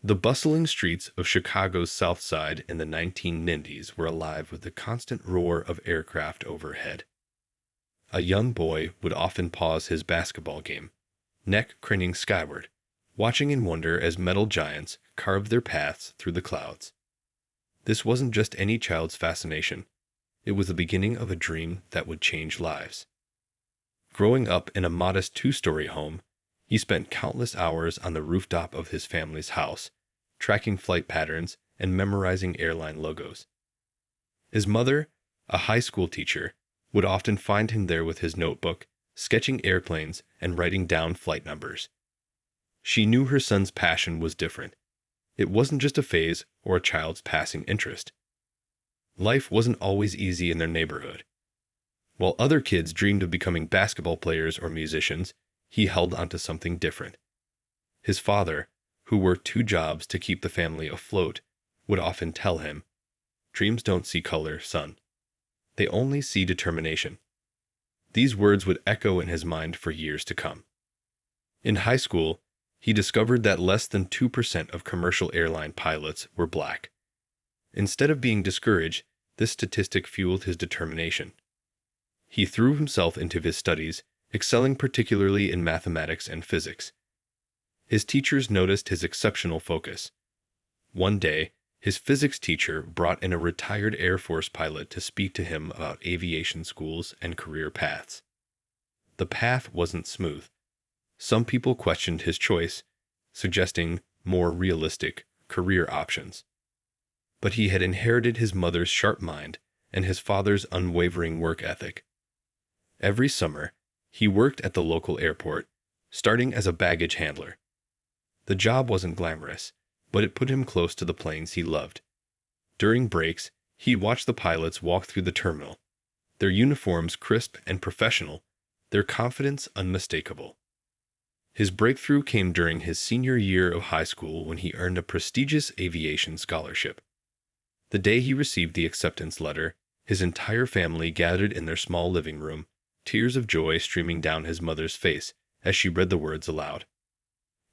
The bustling streets of Chicago's South Side in the 1990s were alive with the constant roar of aircraft overhead. A young boy would often pause his basketball game, neck craning skyward, watching in wonder as metal giants carved their paths through the clouds. This wasn't just any child's fascination. It was the beginning of a dream that would change lives. Growing up in a modest two-story home, he spent countless hours on the rooftop of his family's house, tracking flight patterns and memorizing airline logos. His mother, a high school teacher, would often find him there with his notebook, sketching airplanes and writing down flight numbers. She knew her son's passion was different. It wasn't just a phase or a child's passing interest. Life wasn't always easy in their neighborhood. While other kids dreamed of becoming basketball players or musicians, he held onto something different. His father, who worked two jobs to keep the family afloat, would often tell him, "Dreams don't see color, son. They only see determination." These words would echo in his mind for years to come. In high school, he discovered that less than 2% of commercial airline pilots were black. Instead of being discouraged, this statistic fueled his determination. He threw himself into his studies, excelling particularly in mathematics and physics. His teachers noticed his exceptional focus. One day, his physics teacher brought in a retired Air Force pilot to speak to him about aviation schools and career paths. The path wasn't smooth. Some people questioned his choice, suggesting more realistic career options. But he had inherited his mother's sharp mind and his father's unwavering work ethic. Every summer, he worked at the local airport, starting as a baggage handler. The job wasn't glamorous, but it put him close to the planes he loved. During breaks, he'd watch the pilots walk through the terminal, their uniforms crisp and professional, their confidence unmistakable. His breakthrough came during his senior year of high school when he earned a prestigious aviation scholarship. The day he received the acceptance letter, his entire family gathered in their small living room, tears of joy streaming down his mother's face as she read the words aloud.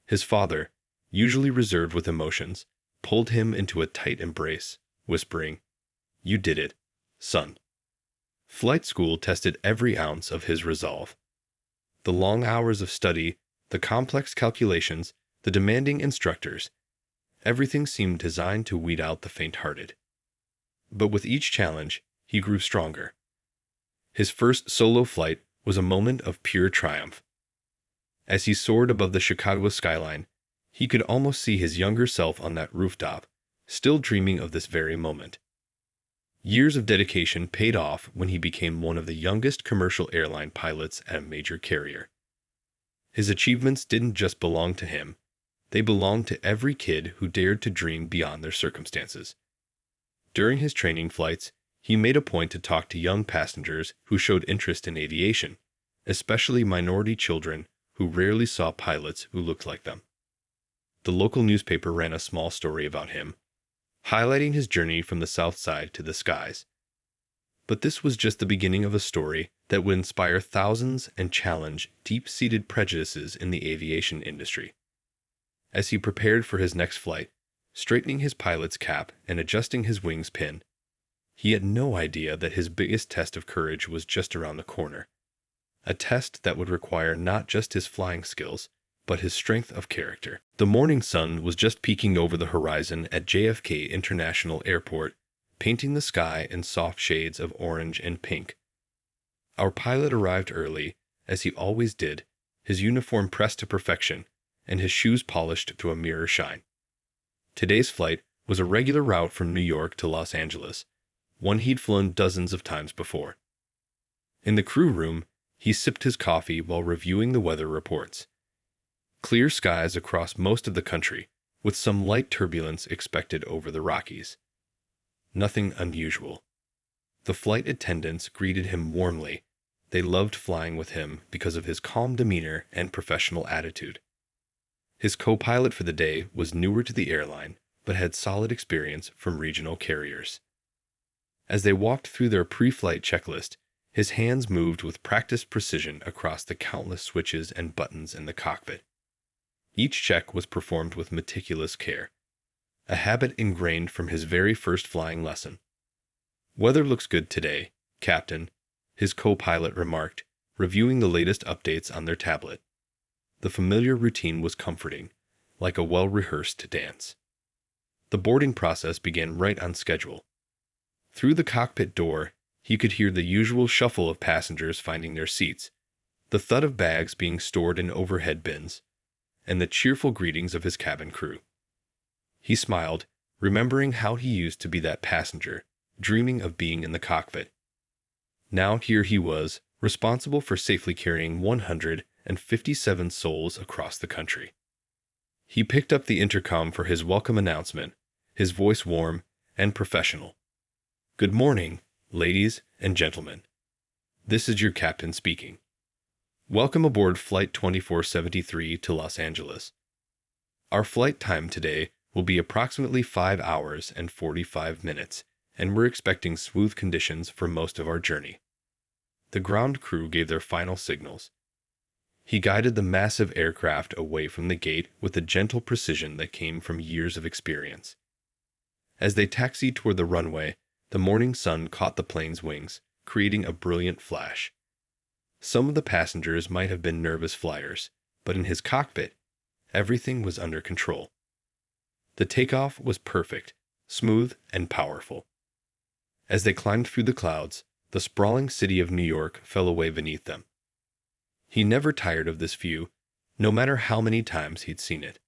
His father, usually reserved with emotions, pulled him into a tight embrace, whispering, "You did it, son." Flight school tested every ounce of his resolve. The long hours of study, the complex calculations, the demanding instructors, everything seemed designed to weed out the faint-hearted. But with each challenge, he grew stronger. His first solo flight was a moment of pure triumph. As he soared above the Chicago skyline, he could almost see his younger self on that rooftop, still dreaming of this very moment. Years of dedication paid off when he became one of the youngest commercial airline pilots at a major carrier. His achievements didn't just belong to him. They belonged to every kid who dared to dream beyond their circumstances. During his training flights, he made a point to talk to young passengers who showed interest in aviation, especially minority children who rarely saw pilots who looked like them. The local newspaper ran a small story about him, highlighting his journey from the South Side to the skies. But this was just the beginning of a story that would inspire thousands and challenge deep-seated prejudices in the aviation industry. As he prepared for his next flight, straightening his pilot's cap and adjusting his wings pin, he had no idea that his biggest test of courage was just around the corner. A test that would require not just his flying skills, but his strength of character. The morning sun was just peeking over the horizon at JFK International Airport, painting the sky in soft shades of orange and pink. Our pilot arrived early, as he always did, his uniform pressed to perfection, and his shoes polished to a mirror shine. Today's flight was a regular route from New York to Los Angeles, one he'd flown dozens of times before. In the crew room, he sipped his coffee while reviewing the weather reports. Clear skies across most of the country, with some light turbulence expected over the Rockies. Nothing unusual. The flight attendants greeted him warmly. They loved flying with him because of his calm demeanor and professional attitude. His co-pilot for the day was newer to the airline, but had solid experience from regional carriers. As they walked through their pre-flight checklist, his hands moved with practiced precision across the countless switches and buttons in the cockpit. Each check was performed with meticulous care, a habit ingrained from his very first flying lesson. "Weather looks good today, Captain," his co-pilot remarked, reviewing the latest updates on their tablet. The familiar routine was comforting, like a well-rehearsed dance. The boarding process began right on schedule. Through the cockpit door, he could hear the usual shuffle of passengers finding their seats, the thud of bags being stored in overhead bins, and the cheerful greetings of his cabin crew. He smiled, remembering how he used to be that passenger, dreaming of being in the cockpit. Now here he was, responsible for safely carrying 157 souls across the country. He picked up the intercom for his welcome announcement, his voice warm and professional. "Good morning, ladies and gentlemen. This is your captain speaking. Welcome aboard Flight 2473 to Los Angeles. Our flight time today will be approximately 5 hours and 45 minutes, and we're expecting smooth conditions for most of our journey." The ground crew gave their final signals. He guided the massive aircraft away from the gate with a gentle precision that came from years of experience. As they taxied toward the runway, the morning sun caught the plane's wings, creating a brilliant flash. Some of the passengers might have been nervous flyers, but in his cockpit, everything was under control. The takeoff was perfect, smooth, and powerful. As they climbed through the clouds, the sprawling city of New York fell away beneath them. He never tired of this view, no matter how many times he'd seen it.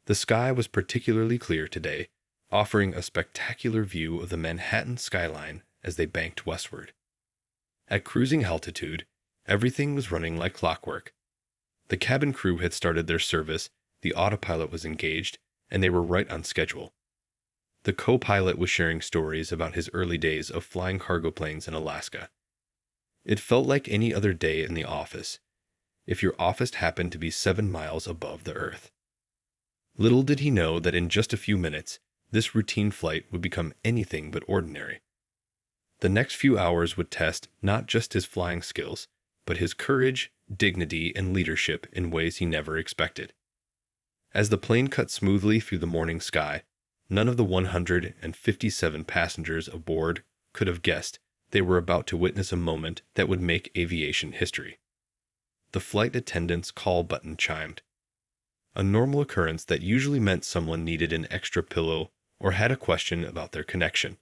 The sky was particularly clear today, offering a spectacular view of the Manhattan skyline as they banked westward. At cruising altitude, everything was running like clockwork. The cabin crew had started their service, the autopilot was engaged, and they were right on schedule. The co-pilot was sharing stories about his early days of flying cargo planes in Alaska. It felt like any other day in the office, if your office happened to be 7 miles above the earth. Little did he know that in just a few minutes, this routine flight would become anything but ordinary. The next few hours would test not just his flying skills, but his courage, dignity, and leadership in ways he never expected. As the plane cut smoothly through the morning sky, none of the 157 passengers aboard could have guessed they were about to witness a moment that would make aviation history. The flight attendant's call button chimed. A normal occurrence that usually meant someone needed an extra pillow or had a question about their connection.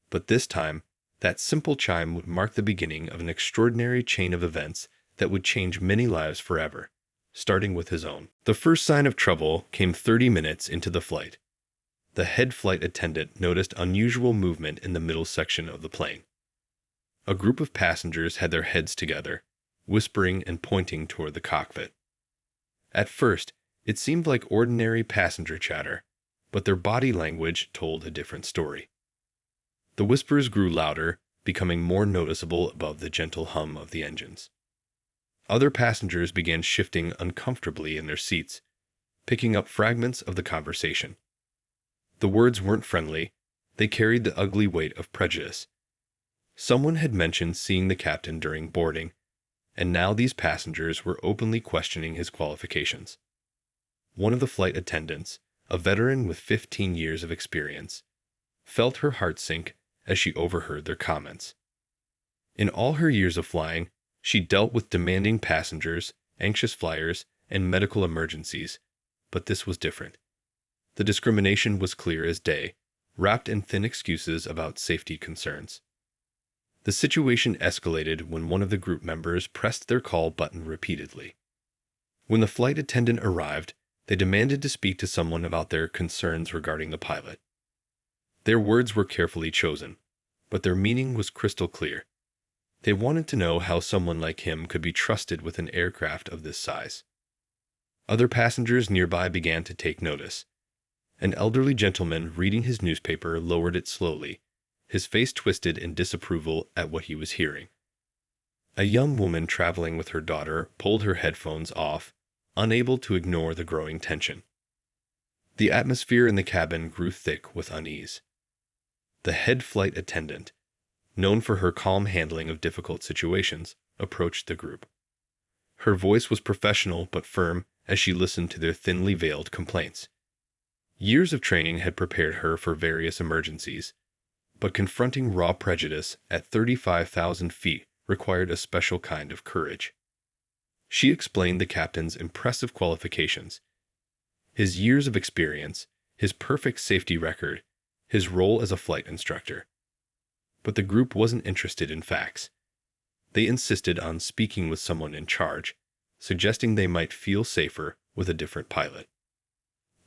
But this time, that simple chime would mark the beginning of an extraordinary chain of events that would change many lives forever, starting with his own. The first sign of trouble came 30 minutes into the flight. The head flight attendant noticed unusual movement in the middle section of the plane. A group of passengers had their heads together, whispering and pointing toward the cockpit. At first, it seemed like ordinary passenger chatter, but their body language told a different story. The whispers grew louder, becoming more noticeable above the gentle hum of the engines. Other passengers began shifting uncomfortably in their seats, picking up fragments of the conversation. The words weren't friendly, they carried the ugly weight of prejudice. Someone had mentioned seeing the captain during boarding, and now these passengers were openly questioning his qualifications. One of the flight attendants, a veteran with 15 years of experience, felt her heart sink as she overheard their comments. In all her years of flying, she dealt with demanding passengers, anxious flyers, and medical emergencies, but this was different. The discrimination was clear as day, wrapped in thin excuses about safety concerns. The situation escalated when one of the group members pressed their call button repeatedly. When the flight attendant arrived, they demanded to speak to someone about their concerns regarding the pilot. Their words were carefully chosen, but their meaning was crystal clear. They wanted to know how someone like him could be trusted with an aircraft of this size. Other passengers nearby began to take notice. An elderly gentleman reading his newspaper lowered it slowly, his face twisted in disapproval at what he was hearing. A young woman traveling with her daughter pulled her headphones off, unable to ignore the growing tension. The atmosphere in the cabin grew thick with unease. The head flight attendant, known for her calm handling of difficult situations, approached the group. Her voice was professional but firm as she listened to their thinly veiled complaints. Years of training had prepared her for various emergencies, but confronting raw prejudice at 35,000 feet required a special kind of courage. She explained the captain's impressive qualifications, his years of experience, his perfect safety record, his role as a flight instructor. But the group wasn't interested in facts. They insisted on speaking with someone in charge, suggesting they might feel safer with a different pilot.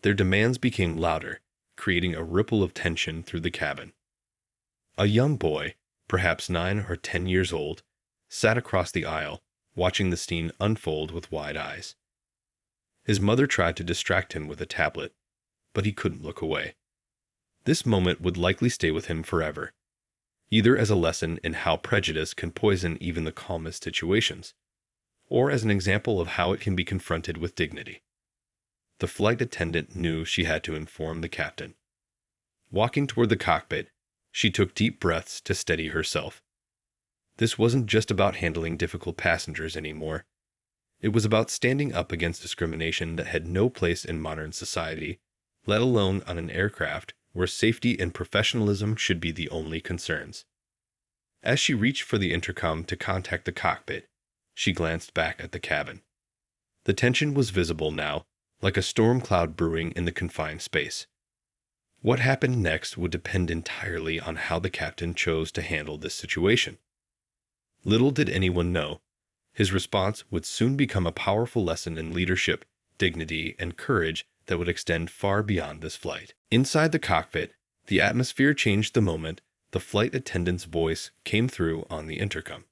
Their demands became louder, creating a ripple of tension through the cabin. A young boy, perhaps 9 or 10 years old, sat across the aisle, watching the scene unfold with wide eyes. His mother tried to distract him with a tablet, but he couldn't look away. This moment would likely stay with him forever, either as a lesson in how prejudice can poison even the calmest situations, or as an example of how it can be confronted with dignity. The flight attendant knew she had to inform the captain. Walking toward the cockpit, she took deep breaths to steady herself. This wasn't just about handling difficult passengers anymore. It was about standing up against discrimination that had no place in modern society, let alone on an aircraft where safety and professionalism should be the only concerns. As she reached for the intercom to contact the cockpit, she glanced back at the cabin. The tension was visible now, like a storm cloud brewing in the confined space. What happened next would depend entirely on how the captain chose to handle this situation. Little did anyone know, his response would soon become a powerful lesson in leadership, dignity, and courage that would extend far beyond this flight. Inside the cockpit, the atmosphere changed the moment the flight attendant's voice came through on the intercom.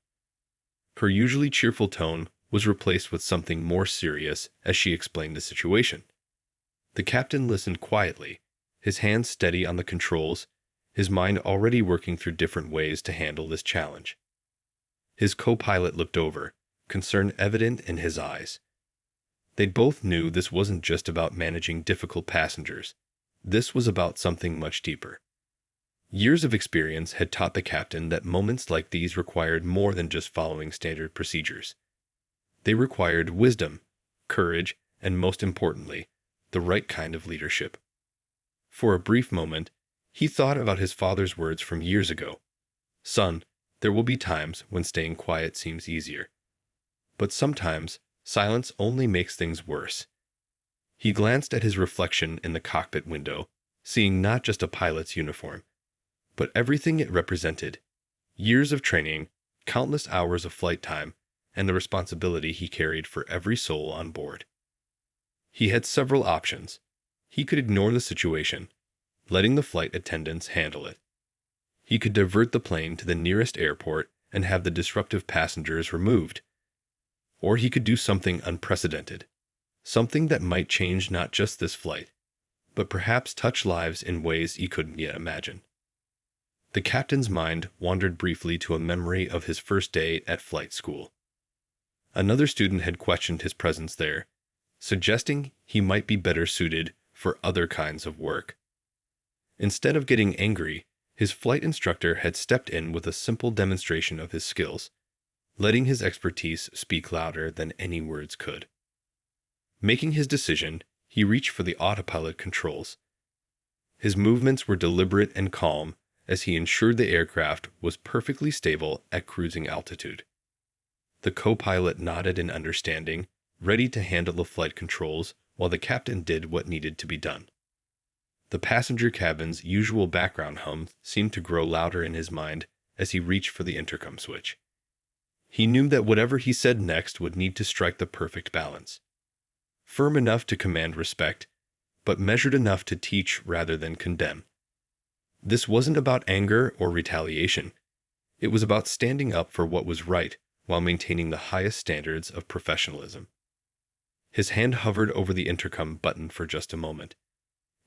Her usually cheerful tone was replaced with something more serious as she explained the situation. The captain listened quietly, his hands steady on the controls, his mind already working through different ways to handle this challenge. His co-pilot looked over, concern evident in his eyes. They both knew this wasn't just about managing difficult passengers. This was about something much deeper. Years of experience had taught the captain that moments like these required more than just following standard procedures. They required wisdom, courage, and most importantly, the right kind of leadership. For a brief moment, he thought about his father's words from years ago. "Son, there will be times when staying quiet seems easier. But sometimes, silence only makes things worse." He glanced at his reflection in the cockpit window, seeing not just a pilot's uniform, but everything it represented: years of training, countless hours of flight time, and the responsibility he carried for every soul on board. He had several options. He could ignore the situation, letting the flight attendants handle it. He could divert the plane to the nearest airport and have the disruptive passengers removed. Or he could do something unprecedented, something that might change not just this flight, but perhaps touch lives in ways he couldn't yet imagine. The captain's mind wandered briefly to a memory of his first day at flight school. Another student had questioned his presence there, suggesting he might be better suited for other kinds of work. Instead of getting angry, his flight instructor had stepped in with a simple demonstration of his skills, letting his expertise speak louder than any words could. Making his decision, he reached for the autopilot controls. His movements were deliberate and calm as he ensured the aircraft was perfectly stable at cruising altitude. The co-pilot nodded in understanding, ready to handle the flight controls while the captain did what needed to be done. The passenger cabin's usual background hum seemed to grow louder in his mind as he reached for the intercom switch. He knew that whatever he said next would need to strike the perfect balance. Firm enough to command respect, but measured enough to teach rather than condemn. This wasn't about anger or retaliation. It was about standing up for what was right while maintaining the highest standards of professionalism. His hand hovered over the intercom button for just a moment.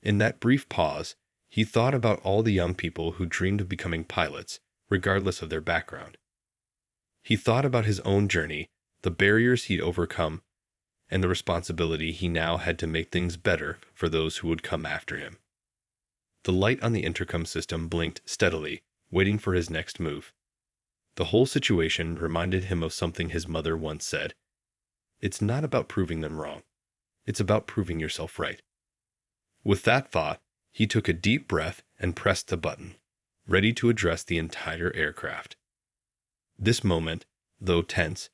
In that brief pause, he thought about all the young people who dreamed of becoming pilots, regardless of their background. He thought about his own journey, the barriers he'd overcome, and the responsibility he now had to make things better for those who would come after him. The light on the intercom system blinked steadily, waiting for his next move. The whole situation reminded him of something his mother once said. "It's not about proving them wrong. It's about proving yourself right." With that thought, he took a deep breath and pressed the button, ready to address the entire aircraft. This moment, though tense,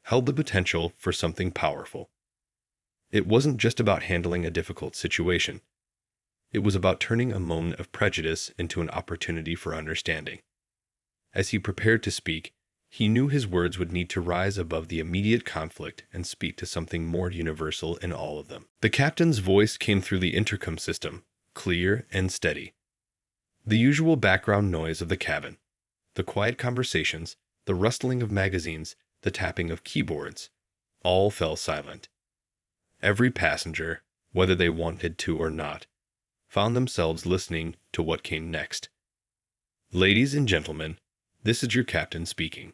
held the potential for something powerful. It wasn't just about handling a difficult situation. It was about turning a moment of prejudice into an opportunity for understanding. As he prepared to speak, he knew his words would need to rise above the immediate conflict and speak to something more universal in all of them. The captain's voice came through the intercom system, clear and steady. The usual background noise of the cabin, the quiet conversations, the rustling of magazines, the tapping of keyboards, all fell silent. Every passenger, whether they wanted to or not, found themselves listening to what came next. Ladies and gentlemen, this is your captain speaking.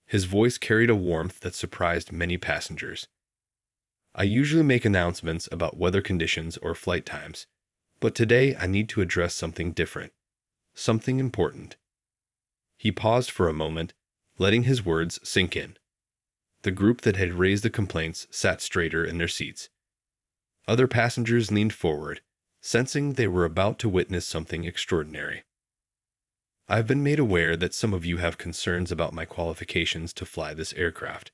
His voice carried a warmth that surprised many passengers. I usually make announcements about weather conditions or flight times, but today I need to address something different, something important. He paused for a moment, letting his words sink in. The group that had raised the complaints sat straighter in their seats. Other passengers leaned forward, sensing they were about to witness something extraordinary. I've been made aware that some of you have concerns about my qualifications to fly this aircraft.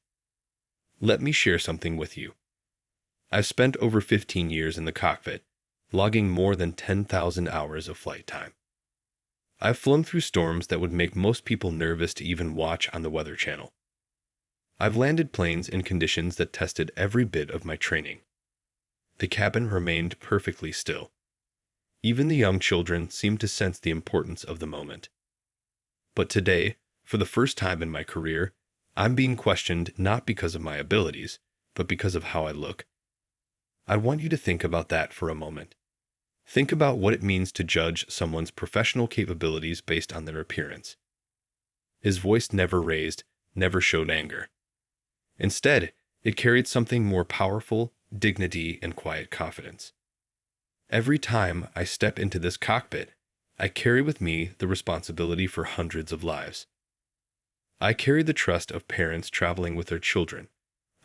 Let me share something with you. I've spent over 15 years in the cockpit, logging more than 10,000 hours of flight time. I've flown through storms that would make most people nervous to even watch on the Weather Channel. I've landed planes in conditions that tested every bit of my training. The cabin remained perfectly still. Even the young children seemed to sense the importance of the moment. But today, for the first time in my career, I'm being questioned not because of my abilities, but because of how I look. I want you to think about that for a moment. Think about what it means to judge someone's professional capabilities based on their appearance. His voice never raised, never showed anger. Instead, it carried something more powerful, dignity, and quiet confidence. Every time I step into this cockpit, I carry with me the responsibility for hundreds of lives. I carry the trust of parents traveling with their children,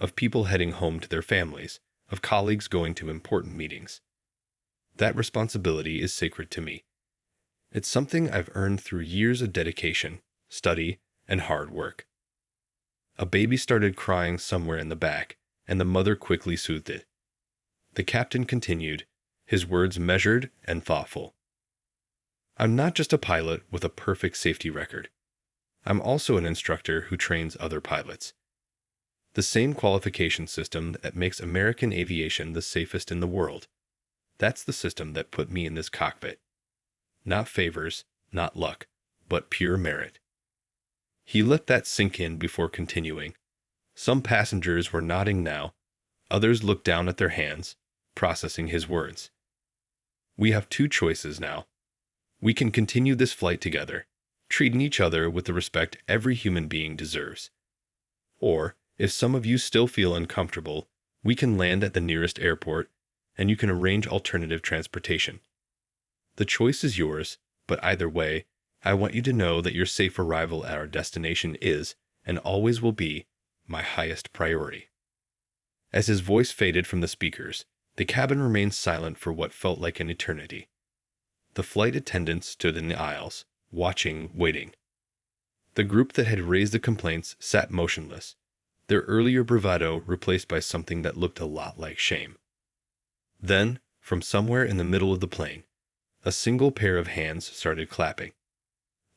of people heading home to their families, of colleagues going to important meetings. That responsibility is sacred to me. It's something I've earned through years of dedication, study, and hard work. A baby started crying somewhere in the back, and the mother quickly soothed it. The captain continued, his words measured and thoughtful. I'm not just a pilot with a perfect safety record. I'm also an instructor who trains other pilots. The same qualification system that makes American aviation the safest in the world. That's the system that put me in this cockpit. Not favors, not luck, but pure merit. He let that sink in before continuing. Some passengers were nodding now, others looked down at their hands, processing his words. We have two choices now. We can continue this flight together, treating each other with the respect every human being deserves. Or, if some of you still feel uncomfortable, we can land at the nearest airport, and you can arrange alternative transportation. The choice is yours, but either way, I want you to know that your safe arrival at our destination is, and always will be, my highest priority. As his voice faded from the speakers, the cabin remained silent for what felt like an eternity. The flight attendants stood in the aisles, watching, waiting. The group that had raised the complaints sat motionless, their earlier bravado replaced by something that looked a lot like shame. Then, from somewhere in the middle of the plane, a single pair of hands started clapping.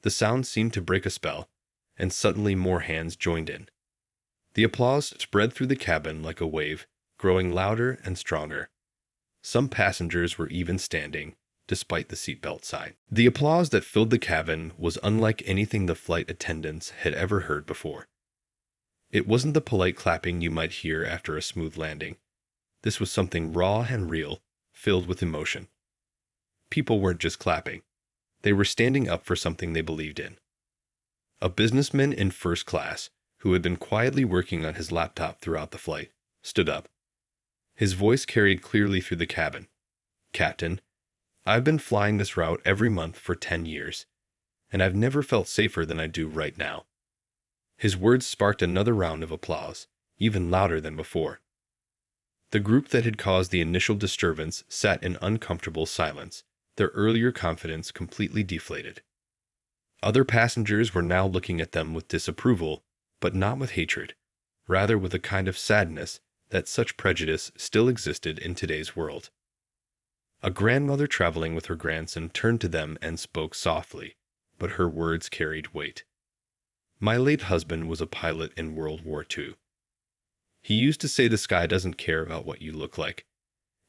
The sound seemed to break a spell, and suddenly more hands joined in. The applause spread through the cabin like a wave, growing louder and stronger. Some passengers were even standing, despite the seatbelt sign. The applause that filled the cabin was unlike anything the flight attendants had ever heard before. It wasn't the polite clapping you might hear after a smooth landing. This was something raw and real, filled with emotion. People weren't just clapping. They were standing up for something they believed in. A businessman in first class, who had been quietly working on his laptop throughout the flight, stood up. His voice carried clearly through the cabin. Captain, I've been flying this route every month for 10 years, and I've never felt safer than I do right now. His words sparked another round of applause, even louder than before. The group that had caused the initial disturbance sat in uncomfortable silence, their earlier confidence completely deflated. Other passengers were now looking at them with disapproval, but not with hatred, rather with a kind of sadness that such prejudice still existed in today's world. A grandmother traveling with her grandson turned to them and spoke softly, but her words carried weight. My late husband was a pilot in World War II. He used to say the sky doesn't care about what you look like.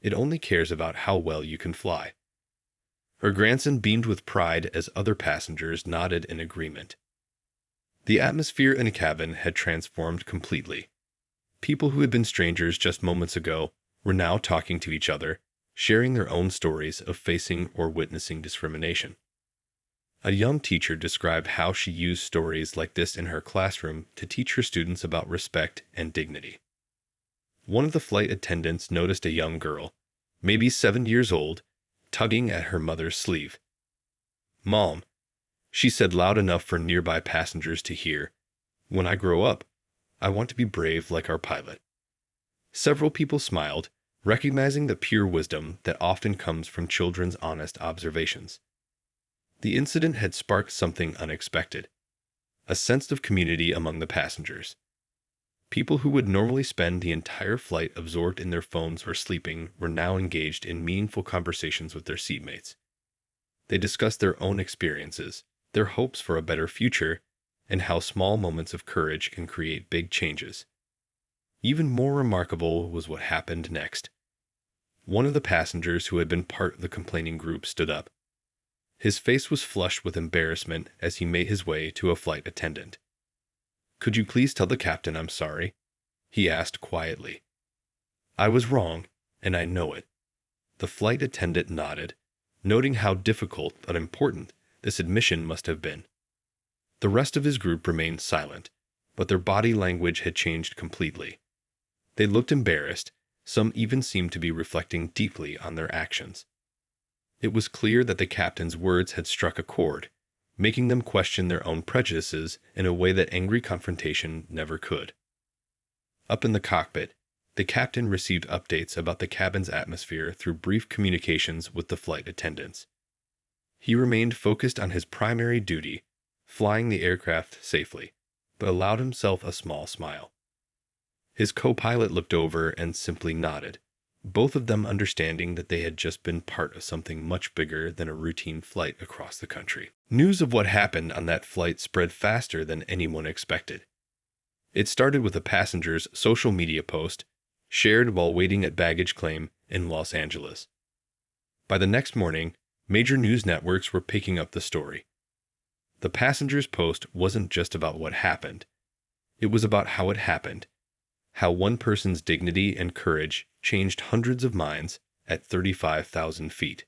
It only cares about how well you can fly. Her grandson beamed with pride as other passengers nodded in agreement. The atmosphere in the cabin had transformed completely. People who had been strangers just moments ago were now talking to each other, sharing their own stories of facing or witnessing discrimination. A young teacher described how she used stories like this in her classroom to teach her students about respect and dignity. One of the flight attendants noticed a young girl, maybe 7 years old, tugging at her mother's sleeve. "Mom," she said loud enough for nearby passengers to hear, "when I grow up, I want to be brave like our pilot." Several people smiled, recognizing the pure wisdom that often comes from children's honest observations. The incident had sparked something unexpected, a sense of community among the passengers. People who would normally spend the entire flight absorbed in their phones or sleeping were now engaged in meaningful conversations with their seatmates. They discussed their own experiences, their hopes for a better future, and how small moments of courage can create big changes. Even more remarkable was what happened next. One of the passengers who had been part of the complaining group stood up. His face was flushed with embarrassment as he made his way to a flight attendant. "Could you please tell the captain I'm sorry?" he asked quietly. "I was wrong, and I know it." The flight attendant nodded, noting how difficult but important this admission must have been. The rest of his group remained silent, but their body language had changed completely. They looked embarrassed, some even seemed to be reflecting deeply on their actions. It was clear that the captain's words had struck a chord, making them question their own prejudices in a way that angry confrontation never could. Up in the cockpit, the captain received updates about the cabin's atmosphere through brief communications with the flight attendants. He remained focused on his primary duty, flying the aircraft safely, but allowed himself a small smile. His co-pilot looked over and simply nodded, both of them understanding that they had just been part of something much bigger than a routine flight across the country. News of what happened on that flight spread faster than anyone expected. It started with a passenger's social media post, shared while waiting at baggage claim in Los Angeles. By the next morning, major news networks were picking up the story. The passenger's post wasn't just about what happened. It was about how it happened, how one person's dignity and courage changed hundreds of minds at 35,000 feet.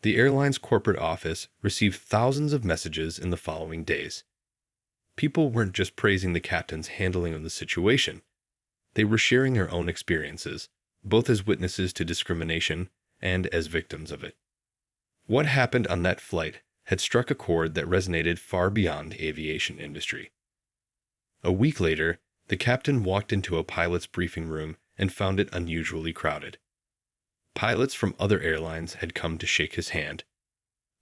The airline's corporate office received thousands of messages in the following days. People weren't just praising the captain's handling of the situation. They were sharing their own experiences, both as witnesses to discrimination and as victims of it. What happened on that flight had struck a chord that resonated far beyond the aviation industry. A week later, the captain walked into a pilot's briefing room and found it unusually crowded. Pilots from other airlines had come to shake his hand.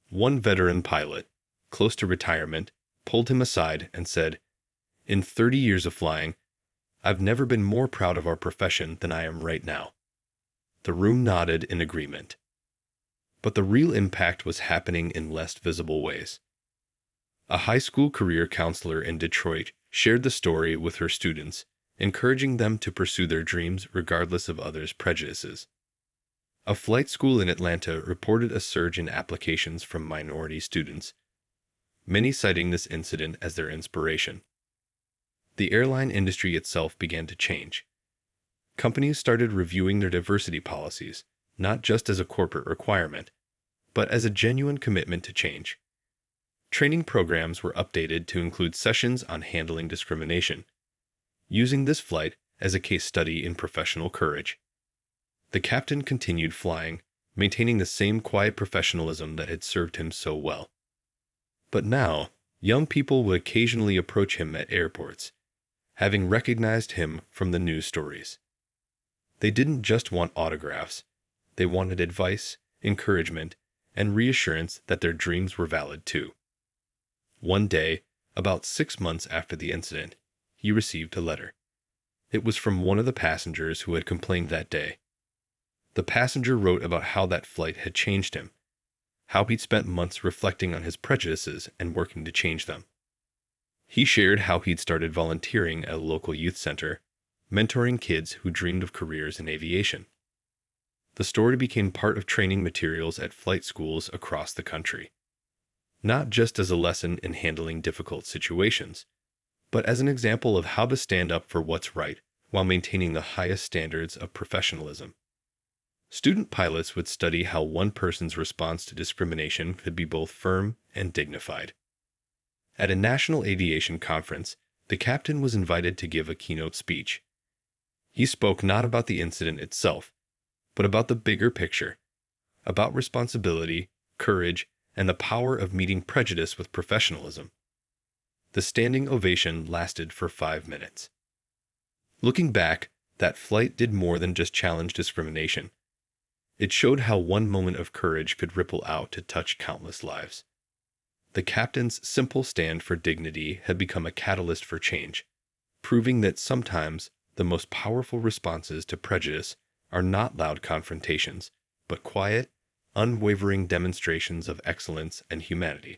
One veteran pilot, close to retirement, pulled him aside and said, "In 30 years of flying, I've never been more proud of our profession than I am right now." The room nodded in agreement. But the real impact was happening in less visible ways. A high school career counselor in Detroit shared the story with her students, encouraging them to pursue their dreams regardless of others' prejudices. A flight school in Atlanta reported a surge in applications from minority students, many citing this incident as their inspiration. The airline industry itself began to change. Companies started reviewing their diversity policies, not just as a corporate requirement, but as a genuine commitment to change. Training programs were updated to include sessions on handling discrimination, using this flight as a case study in professional courage. The captain continued flying, maintaining the same quiet professionalism that had served him so well. But now, young people would occasionally approach him at airports, having recognized him from the news stories. They didn't just want autographs, they wanted advice, encouragement, and reassurance that their dreams were valid too. One day, about 6 months after the incident, he received a letter. It was from one of the passengers who had complained that day. The passenger wrote about how that flight had changed him, how he'd spent months reflecting on his prejudices and working to change them. He shared how he'd started volunteering at a local youth center, mentoring kids who dreamed of careers in aviation. The story became part of training materials at flight schools across the country, not just as a lesson in handling difficult situations, but as an example of how to stand up for what's right while maintaining the highest standards of professionalism. Student pilots would study how one person's response to discrimination could be both firm and dignified. At a national aviation conference, the captain was invited to give a keynote speech. He spoke not about the incident itself, but about the bigger picture, about responsibility, courage, and the power of meeting prejudice with professionalism. The standing ovation lasted for 5 minutes. Looking back, that flight did more than just challenge discrimination. It showed how one moment of courage could ripple out to touch countless lives. The captain's simple stand for dignity had become a catalyst for change, proving that sometimes the most powerful responses to prejudice are not loud confrontations, but quiet, unwavering demonstrations of excellence and humanity.